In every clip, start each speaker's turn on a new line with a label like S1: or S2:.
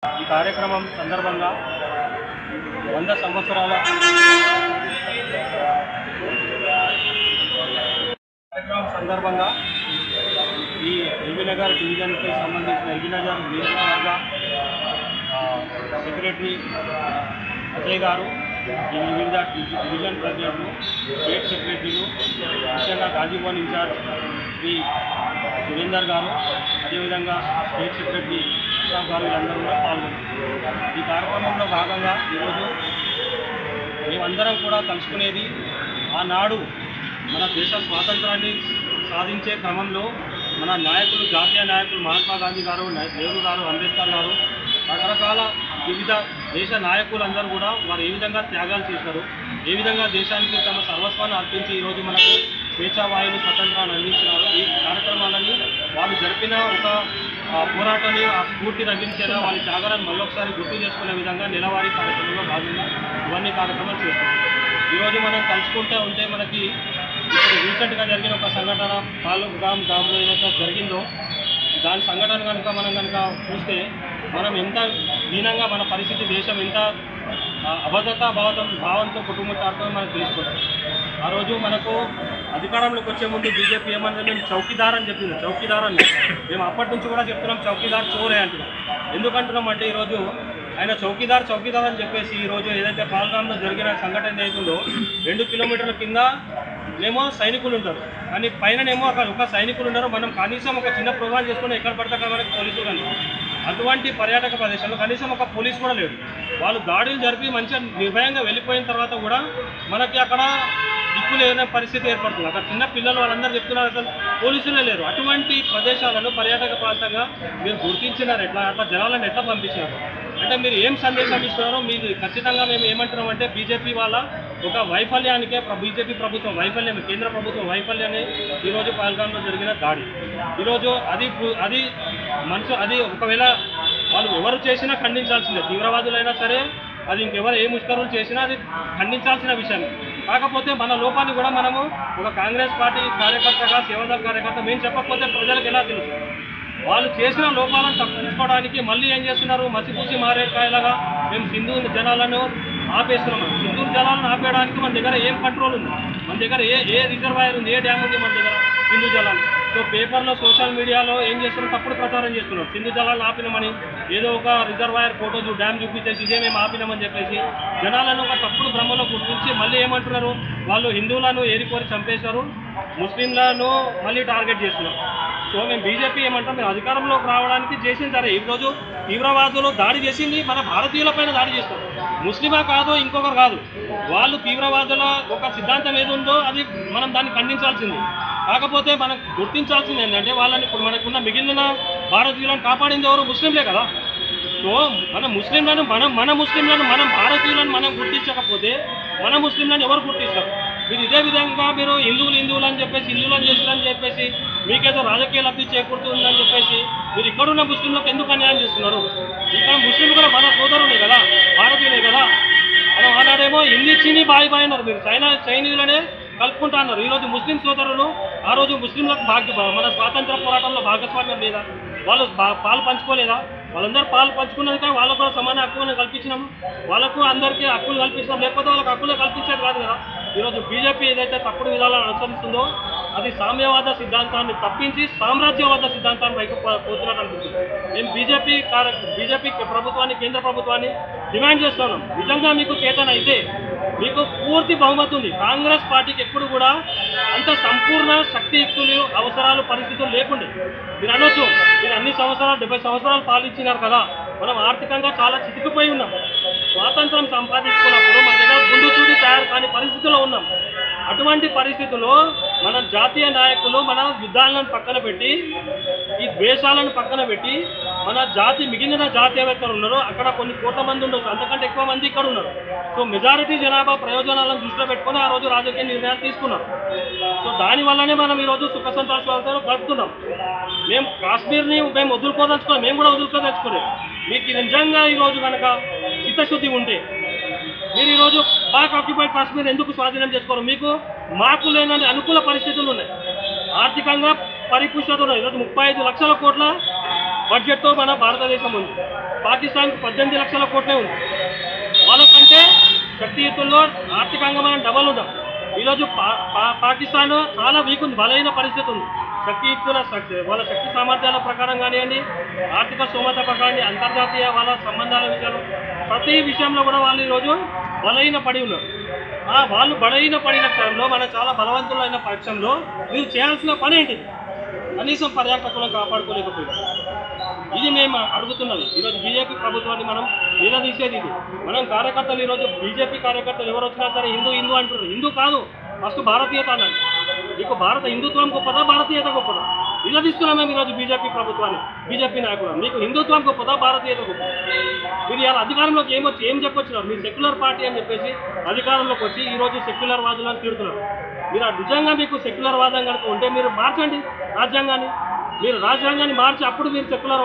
S1: ఈ కార్యక్రమం సందర్భంగా 100 సంవత్సరాల కార్యక్రమం సందర్భంగా ఈ ఎల్బీనగర్ డివిజన్కి సంబంధించిన ఎల్బీనగర్ నియోజకవర్గ సెక్రటరీ అజయ్ గారు, ఈ వివిధ డివిజన్ ప్రెసిడెంట్లు, స్టేట్ సెక్రటరీలు, ముఖ్యంగా గాంధీభవన్ ఇన్ఛార్జ్ శ్రీ సురేందర్ గారు, అదేవిధంగా స్టేట్ సెక్రటరీ అశోక్ గారు, వీళ్ళందరూ కూడా పాల్గొన్నారు. ఈ కార్యక్రమంలో భాగంగా ఈరోజు మేమందరం కూడా కలుసుకునేది ఆనాడు మన దేశ స్వాతంత్రాన్ని సాధించే క్రమంలో మన నాయకులు, జాతీయ నాయకులు మహాత్మా గాంధీ గారు, నెహ్రూ గారు, అంబేద్కర్ గారు, రకరకాల వివిధ దేశ నాయకులందరూ కూడా వారు ఏ విధంగా త్యాగాలు చేశారు, ఏ విధంగా దేశానికి తమ సర్వస్వాన్ని అర్పించి ఈరోజు మనకు స్వేచ్ఛావాయులు, స్వతంత్రాన్ని అందించినారు. ఈ కార్యక్రమాలని వాళ్ళు జరిపిన ఒక పోరాటాన్ని, ఆ స్ఫూర్తిని అందించేలా వాళ్ళ త్యాగాలను మళ్ళొకసారి గుర్తు చేసుకునే విధంగా నెలవారీ కార్యక్రమంలో భాగంగా ఇవన్నీ కార్యక్రమాలు చేస్తున్నాం. ఈరోజు మనం తలుచుకుంటూ ఉంటే మనకి ఇప్పుడు రీసెంట్గా జరిగిన ఒక సంఘటన పాల్గామ్లో ఏదైతే జరిగిందో దాని సంఘటన కనుక మనం చూస్తే మనం ఎంత దీనంగా మన పరిస్థితి, దేశం ఎంత అభద్రతా భావంతో కుటుంబచారుతో మనకు తెలుసుకుంటాం. ఆ రోజు మనకు అధికారంలోకి వచ్చే ముందు బీజేపీ ఏమన్నది, మేము చౌకీదార్ అని చెప్పింది. చౌకీదార్ అని మేము అప్పటి నుంచి కూడా చెప్తున్నాం, చౌకీదార్ చోరే అంటున్నాం. ఎందుకంటున్నాం అంటే ఈరోజు ఆయన చౌకీదార్ అని చెప్పేసి ఈరోజు ఏదైతే పాల్గామ్లో జరిగిన సంఘటన ఏదైతుందో 2 కిలోమీటర్ల కింద ఏమో సైనికులు ఉంటారు, కానీ పైననేమో అక్కడ ఒక సైనికులు ఉన్నారు. మనం కనీసం ఒక చిన్న ప్రోగ్రాం చేసుకుని ఎక్కడ పడితే అక్కడ మనకి పోలీసులు కానీ అటువంటి పర్యాటక ప్రదేశంలో కనీసం ఒక పోలీసు కూడా లేడు. వాళ్ళు దాడులు జరిపి మంచిగా నిర్భయంగా వెళ్ళిపోయిన తర్వాత కూడా మనకి అక్కడ దిక్కు లేని పరిస్థితి ఏర్పడుతుంది. అక్కడ చిన్న పిల్లలు వాళ్ళందరూ చెప్తున్నారు అసలు పోలీసులే లేరు. అటువంటి ప్రదేశాలను పర్యాటక ప్రాంతంగా మీరు గుర్తించినారు, అట్లా జనాలను ఎట్లా పంపించినారు అంటే మీరు ఏం సందేశం ఇస్తున్నారో మీరు ఖచ్చితంగా మేము ఏమంటున్నామంటే బీజేపీ వాళ్ళ ఒక వైఫల్యానికే, బీజేపీ ప్రభుత్వం వైఫల్యం, కేంద్ర ప్రభుత్వం వైఫల్యాన్ని ఈరోజు పహల్గామ్లో జరిగిన దాడి. ఈరోజు అది ఒకవేళ వాళ్ళు ఎవరు చేసినా ఖండించాల్సిందే, తీవ్రవాదులైనా సరే, అది ఇంకెవరు ఏ ముష్కరులు చేసినా అది ఖండించాల్సిన విషయం. కాకపోతే మన లోపాన్ని కూడా మనము ఒక కాంగ్రెస్ పార్టీ కార్యకర్తగా, సేవాదళ కార్యకర్త మేము చెప్పకపోతే ప్రజలకు ఎలా తెలుసు? వాళ్ళు చేసిన లోపాలను తప్పించుకోవడానికి మళ్ళీ ఏం చేస్తున్నారు, మసిపూసి మారేకాయలాగా మేము హిందూ జనాలను ఆపేస్తున్నాం. హిందూ జనాలను ఆపేయడానికి మన దగ్గర ఏం కంట్రోల్ ఉంది? మన దగ్గర ఏ రిజర్వాయర్ ఉంది, ఏ డ్యామ్ ఉంది మన దగ్గర హిందూ జలాలు? సో పేపర్లో, సోషల్ మీడియాలో ఏం చేస్తున్నారు, తప్పుడు ప్రచారం చేస్తున్నారు. హిందూ జలాలను ఆపినామని ఏదో ఒక రిజర్వాయర్ ఫోటో డ్యామ్ చూపించేసి ఇదే మేము ఆపినామని చెప్పేసి జనాలను ఒక తప్పుడు భ్రమలో గుర్తించి మళ్ళీ ఏమంటున్నారు, వాళ్ళు హిందువులను ఏరికోరి చంపేశారు, ముస్లింలను మళ్ళీ టార్గెట్ చేస్తున్నారు. సో మేము బీజేపీ ఏమంటాం, మేము అధికారంలోకి రావడానికి చేసింది సరే, ఈరోజు తీవ్రవాదులు దాడి చేసింది మన భారతీయులపైన దాడి చేస్తారు. ముస్లిమా కాదు, ఇంకొకరు కాదు, వాళ్ళు తీవ్రవాదుల ఒక సిద్ధాంతం ఏది ఉందో అది మనం దాన్ని ఖండించాల్సింది. కాకపోతే మనం గుర్తించాల్సింది ఏంటంటే వాళ్ళని ఇప్పుడు మనకున్న మిగిలిన భారతీయులను కాపాడింది ఎవరు? ముస్లింలే కదా. సో మన ముస్లింలను మనం భారతీయులను మనం గుర్తించకపోతే మన ముస్లింలను ఎవరు గుర్తిస్తారు? మీరు ఇదే విధంగా మీరు హిందువులు అని చెప్పేసి, హిందువులను చేస్తారని చెప్పేసి, మీకేదో రాజకీయ లబ్ధి చేకూరుతుందని చెప్పేసి మీరు ఇక్కడున్న ముస్లింలకు ఎందుకు అన్యాయం చేస్తున్నారు? ఇక్కడ ముస్లింలు కూడా మన సోదరులే కదా, భారతీయులే కదా. మనం ఆనాడేమో హిందీ చీనీ బాయి అన్నారు, మీరు చైనీయులనే కలుపుకుంటా అన్నారు. ఈరోజు ముస్లిం సోదరులు ఆ రోజు ముస్లింలకు మన స్వాతంత్ర పోరాటంలో భాగస్వామ్యం లేదా? వాళ్ళు పాలు పంచుకోలేదా? వాళ్ళందరూ పాలు పంచుకున్నది కానీ వాళ్ళకు కూడా సమాన హక్కులను కల్పించినాము, వాళ్ళకు అందరికీ హక్కులు కల్పించినాం. లేకపోతే వాళ్ళకి హక్కులే కల్పించేది కాదు కదా. ఈరోజు బీజేపీ ఏదైతే తప్పుడు విధాలను అనుసరిస్తుందో అది సామ్యవాద సిద్ధాంతాన్ని తప్పించి సామ్రాజ్యవాద సిద్ధాంతాన్ని వైపు పోతున్నట్టు అనిపిస్తుంది. మేము బీజేపీ ప్రభుత్వాన్ని, కేంద్ర ప్రభుత్వాన్ని డిమాండ్ చేస్తున్నాం, నిజంగా మీకు చేతన అయితే మీకు పూర్తి బహుమతి ఉంది. కాంగ్రెస్ పార్టీకి ఎప్పుడు కూడా అంత సంపూర్ణ శక్తియుక్తులు, అవసరాలు, పరిస్థితులు లేకుండే. మీరు అనొచ్చు, మీరు అన్ని సంవత్సరాలు 70 సంవత్సరాలు పాలించినారు కదా, మనం ఆర్థికంగా చాలా చితికిపోయి ఉన్నాం. స్వాతంత్రం సంపాదించుకున్నప్పుడు మన దగ్గర గుండు చూడి తయారు కాని పరిస్థితుల్లో ఉన్నాం. అటువంటి పరిస్థితుల్లో మన జాతీయ నాయకులు మన యుద్ధాలను పక్కన పెట్టి, ఈ ద్వేషాలను పక్కన పెట్టి, మన మిగిలిన జాతీయవేత్తలు ఉన్నారు, అక్కడ కొన్ని కోట్ల మంది ఉండొచ్చు, అంతకంటే ఎక్కువ మంది ఇక్కడ ఉన్నారు. సో మెజారిటీ జనాభా ప్రయోజనాలను దృష్టిలో పెట్టుకొని ఆ రోజు రాజకీయ నిర్ణయాలు తీసుకున్నాం. సో దానివల్లనే మనం ఈరోజు సుఖ సంతోషాలతో గడుపుతున్నాం. మేము కాశ్మీర్ని మేము వదులుకోదలుచుకోలేదు, మేము కూడా వదులుకోదలుచుకోలేదు. మీకు నిజంగా ఈరోజు కనుక చిత్తశుద్ధి ఉంటే మీరు ఈరోజు పాక్ ఆక్యుపైడ్ కాశ్మీర్ ఎందుకు స్వాధీనం చేసుకోరు? మీకు మాకు లేని అనుకూల పరిస్థితులు ఉన్నాయి, ఆర్థికంగా పరిపుష్టత ఉన్నాయి. ఈరోజు 35 లక్షల కోట్ల బడ్జెట్తో మన భారతదేశం ఉంది. పాకిస్తాన్కి 18 లక్షల కోట్లే ఉంది. వాళ్ళకంటే శక్తియుతుల్లో ఆర్థికంగా మనం డబల్ ఉన్నాం. ఈరోజు పాకిస్తాన్ చాలా వీక్ ఉంది, బలహీన పరిస్థితి ఉంది. శక్తియుక్తుల వాళ్ళ శక్తి సామర్థ్యాల ప్రకారం కానివ్వండి, ఆర్థిక స్తోమత ప్రకారం, అంతర్జాతీయ వాళ్ళ సంబంధాల విషయంలో ప్రతి విషయంలో కూడా వాళ్ళు ఈరోజు బలహీన పడి ఉన్నారు. వాళ్ళు బలహీన పడిన క్షణంలో మనం చాలా బలవంతులైన పక్షంలో మీరు చేయాల్సిన పని ఏంటిది? కనీసం పర్యాటకులను కాపాడుకోలేకపోయింది. ఇది మేము అడుగుతున్నది. ఈరోజు బీజేపీ ప్రభుత్వాన్ని మనం నిలదీసేది ఇది. మనం కార్యకర్తలు ఈరోజు బీజేపీ కార్యకర్తలు ఎవరు వచ్చినా సరే హిందూ హిందూ అంటున్నారు. హిందూ కాదు, ఫస్ట్ భారతీయత అన్నది. మీకు భారత హిందుత్వం గొప్పదా, భారతీయత గొప్పదా? నిలదీస్తున్నాం మేము ఈరోజు బీజేపీ ప్రభుత్వాన్ని, బీజేపీ నాయకులు. మీకు హిందుత్వం గొప్పదా, భారతీయత గొప్పదా? మీరు ఇలా అధికారంలోకి ఏం చెప్పొచ్చినారు? మీరు సెక్యులర్ పార్టీ అని చెప్పేసి అధికారంలోకి వచ్చి ఈరోజు సెక్యులర్ వాదులను తిడుతున్నారు. మీరు నిజంగా మీకు సెక్యులర్ వాదం కనుక ఉంటే మీరు మార్చండి రాజ్యాంగాన్ని. మీరు రాజ్యాంగాన్ని మార్చి అప్పుడు మీరు సెక్యులర్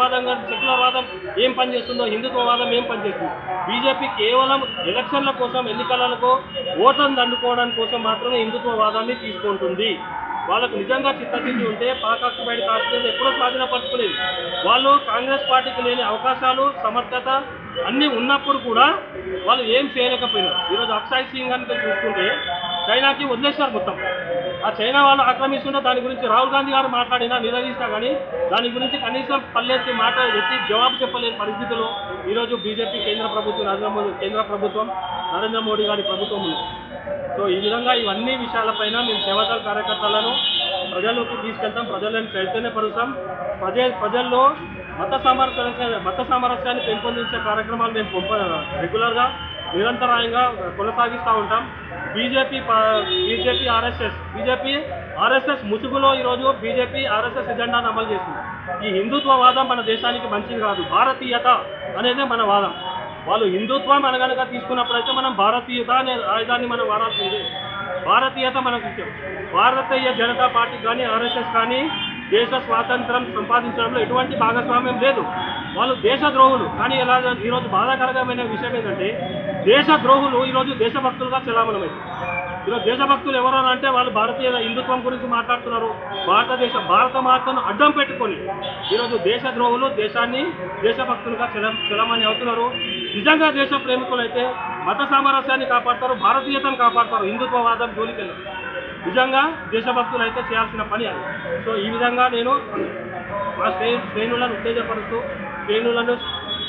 S1: వాదం ఏం పనిచేస్తుందో, హిందుత్వవాదం ఏం పనిచేస్తుందో. బీజేపీ కేవలం ఎలక్షన్ల కోసం, ఎన్నికలకు ఓట్లను దండుకోవడానికి కోసం మాత్రమే హిందుత్వవాదాన్ని తీసుకుంటుంది. వాళ్ళకు నిజంగా చిత్తశుద్ధి ఉంటే పాక్ ఆక్యుపైడ్ కాశ్మీర్ ఎప్పుడో స్వాధీనపరచుకునేది. వాళ్ళు కాంగ్రెస్ పార్టీకి లేని అవకాశాలు, సమర్థత అన్నీ ఉన్నప్పుడు కూడా వాళ్ళు ఏం చేయలేకపోయినారు. ఈరోజు అక్షయ్ సింగ్ అని చూసుకుంటే చైనాకి వదిలేశారు మొత్తం. ఆ చైనా వాళ్ళు ఆక్రమిస్తుంటే దాని గురించి రాహుల్ గాంధీ గారు మాట్లాడినా, నిలదీసినా కానీ దాని గురించి కనీసం పల్లెత్తి మాట ఎత్తి జవాబు చెప్పలేని పరిస్థితుల్లో ఈరోజు బీజేపీ కేంద్ర ప్రభుత్వం నరేంద్ర మోడీ గారి ప్రభుత్వం ఉంది. సో ఈ విధంగా ఇవన్నీ విషయాలపైన మేము సేవాదళ కార్యకర్తలను ప్రజల్లోకి తీసుకెళ్తాం, ప్రజలను చైతన్యపరుస్తాం. ప్రజల్లో మత సామరస్యాన్ని పెంపొందించే కార్యక్రమాలు మేము రెగ్యులర్గా నిరంతరాయంగా కొనసాగిస్తూ ఉంటాం. బీజేపీ ఆర్ఎస్ఎస్ ముసుగులో ఈరోజు బీజేపీ ఆర్ఎస్ఎస్ ఎజెండాను అమలు చేస్తుంది. ఈ హిందుత్వవాదం మన దేశానికి మంచిది కాదు. భారతీయత అనేదే మన వాదం. వాళ్ళు హిందుత్వం అనగనగా తీసుకున్నప్పుడైతే మనం భారతీయత అనే ఆయుధాన్ని మనం వాడాల్సిందే. భారతీయత మనకు ఇచ్చాం. భారతీయ జనతా పార్టీ కానీ ఆర్ఎస్ఎస్ కానీ దేశ స్వాతంత్రం సంపాదించడంలో ఎటువంటి భాగస్వామ్యం లేదు. వాళ్ళు దేశద్రోహులు. కానీ ఎలా ఈరోజు బాధాకరమైన విషయం ఏంటంటే దేశద్రోహులు ఈరోజు దేశభక్తులుగా చెలామణమైంది. ఈరోజు దేశభక్తులు ఎవరు అంటే వాళ్ళు భారతీయ హిందుత్వం గురించి మాట్లాడుతున్నారు. భారత మాతను అడ్డం పెట్టుకొని ఈరోజు దేశద్రోహులు దేశభక్తులుగా చెలామణి అవుతున్నారు. నిజంగా దేశ ప్రేమికులు అయితే మత సామరస్యాన్ని కాపాడతారు, భారతీయతను కాపాడతారు, హిందుత్వవాదం జోలికెళ్ళి. నిజంగా దేశభక్తులు అయితే చేయాల్సిన పని అది. సో ఈ విధంగా నేను మా శ్రేణులను ఉత్తేజపరుస్తూ, శ్రేణులను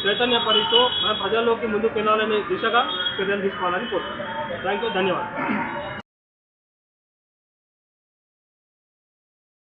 S1: చైతన్యపరుస్తూ మన ప్రజల్లోకి ముందుకు వెళ్ళాలనే దిశగా చర్యలు తీసుకోవాలని కోరుతున్నాను. థ్యాంక్ యూ, ధన్యవాదాలు.